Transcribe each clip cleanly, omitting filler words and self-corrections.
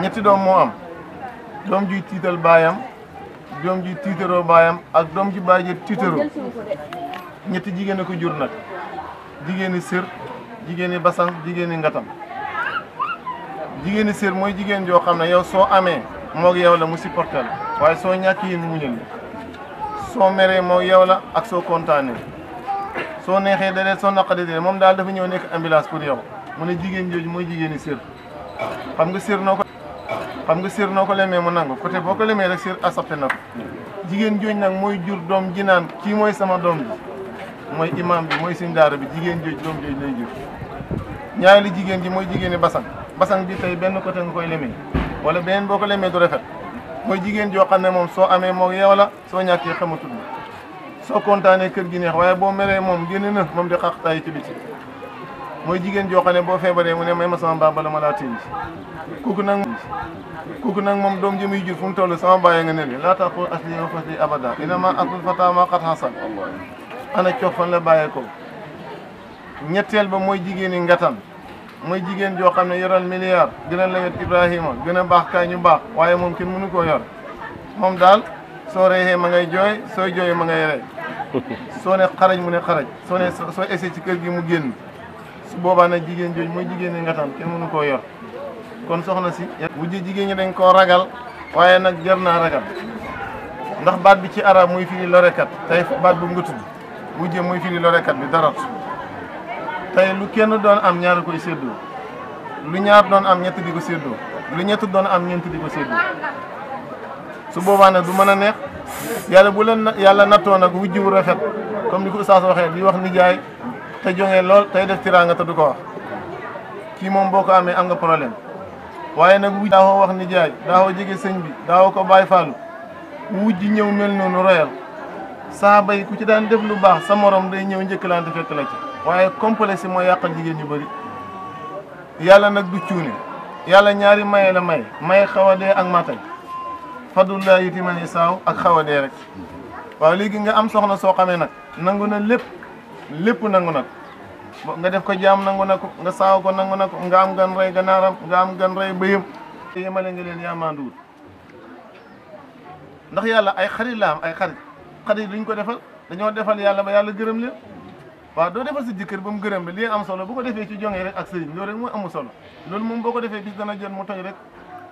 ñetti doom moo am doom juy tiital baayam doom juy tiitaroo baayam ak doom ji baay ji tiitaroo ñetti jigéen a ko jur nag jigéeni sër jigéeni basang jigéeni ngatam jigéeni sër mooy jigéen joo xam ne yow soo amee moog yow la mu supporté la waaye soo ñàkk yi mu muñal la soo meree moog yow la ak soo kontaanee soo neexee deret soo naqadi deret moom daal dafa ñëw nekk ambulance pour yow mu ne jigéen jooju mooy jigéeni sër xam nga sër noo ko lemee mu nangu côté boo ko lemee rek sër accepté na ko jigéen jooju nag mooy jur doom ji naan kii mooy sama doom bi mooy imam bi mooy suñ daara bi jigéen jooju doom jooju lay jur ñaari jigéen ji mooy jigéeni basang basang bi tey benn côté nga koy lemee wala beneen boo ko lemee du rafet mooy jigéen joo xam ne moom soo amee moog yow la soo ñàkkee xamatul soo kontaanee kër gi neex waaye boo meree moom génn na moom di xaq tay ci biti mooy jigéen joo xam ne boo feebaree mu ne may ma sama baa bala ma laa téye kooku nag moom doom ji muy jur fu mu toll sama bàyyi nga ne li laa taqul asli wa fasli abada inama aqul fata ma qad hasan ana coof fan la bàyyee ko ñetteel ba mooy jigéeni ngatan mooy jigéen joo xam ne yoral milliard gën a lawet Ibrahima gën a baax kaay ñu baax waaye moom kenn mënu koo yor moom daal soo reexee ma ngay jooy sooy jooy ma ngay rey soo ne xaraj mu ne xaraj soo essayé ci kër gi mu génn su boobaa nag jigéen jooju mooy jigéen ñi ngatam kenn mënu koo yor kon soxna si wujje jigéen ñi dañ koo ragal waaye nag jar naa ragal ndax baat bi ci arab muy firi lorekat tey baat bu nga tudd wujje muy firi lorekat bi darat tey lu kenn doon am ñaar koy séddoo lu ñaar doon am ñett di ko séddoo lu ñett doon am ñeent di ko séddoo su boobaa nag du mën a neex yàlla bu leen yàlla nattoo nag wujj wu rafet comme ni ko Oustaz waxee di wax nijaay te joŋee lool tey def tiraanga te du ko wax kii moom boo ko amee am nga problème waaye nag wujj daawoo wax nijaay daawoo jege sëñ bi daawoo ko bàyyi fàllu wujj ñëw mel noonu royal saaba yi ku ci daan def lu baax sa morom day ñëw njëkkalante fekk la ci waaye complexe mooy yàqal jigéen ñu bëri yàlla nag du cuune yàlla ñaari maye la maye xaw a dee ak matay fadullah yuti man isaaw ak xaw a dee rek waaw léegi nga am soxna soo xamee nag nangu na lépp nangu na ko nga def ko jaam nangu na ko nga saaw ko nangu na ko nga am gan rey ganaaram nga am gan rey bëyam yemale nga leen yaamanduwul ndax yàlla ay xarit la am ay xarit luñ ko defal dañoo defal yàlla ba yàlla gërëm leen waaw doo defal sa jëkkër ba mu gërëm la lii am solo bu ko defee ci jongee rek ak sëriñ loolu rek mooy amu solo loolu moom boo ko defee bis dana jot mu toj rek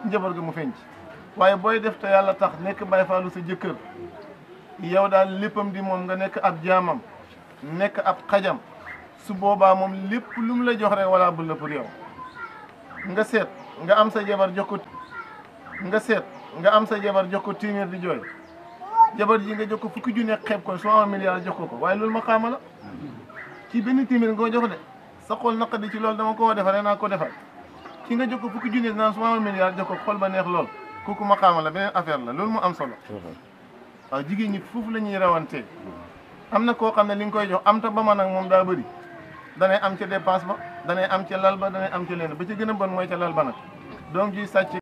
njaboot gi mu feeñ ci waaye booy def te yàlla tax nekk bàyyi faalu sa jëkkër yow daal léppam di moom nga nekk ab jaamam nekk ab xajam su boobaa moom lépp lu mu la jox rek wala bul la pour yow nga seet nga am sa jabar jox ko téeméer di jooy jabar ji nga jox ko fukki junne xeeb ko 100 milliards jox ko waaye loolu ma xaama la ci benn téeméer nga ko jox de sa xol naqadi ci loolu dama ko defaree naa ko defal ki nga jox ko fukki junne naan 100 milliards jox ko xol ba neex lool kooku ma xaama la beneen affaire la loolu mu am solo waaw jigéen ñi foofu la ñuy rawantee am na koo xam ne li nga koy jox am ta ba ma nag moom daa bëri danay am ca dépense ba danay am ca lal ba danay am ca leen ba ca gën a bon mooy ca lal ba nag doom ji sàcc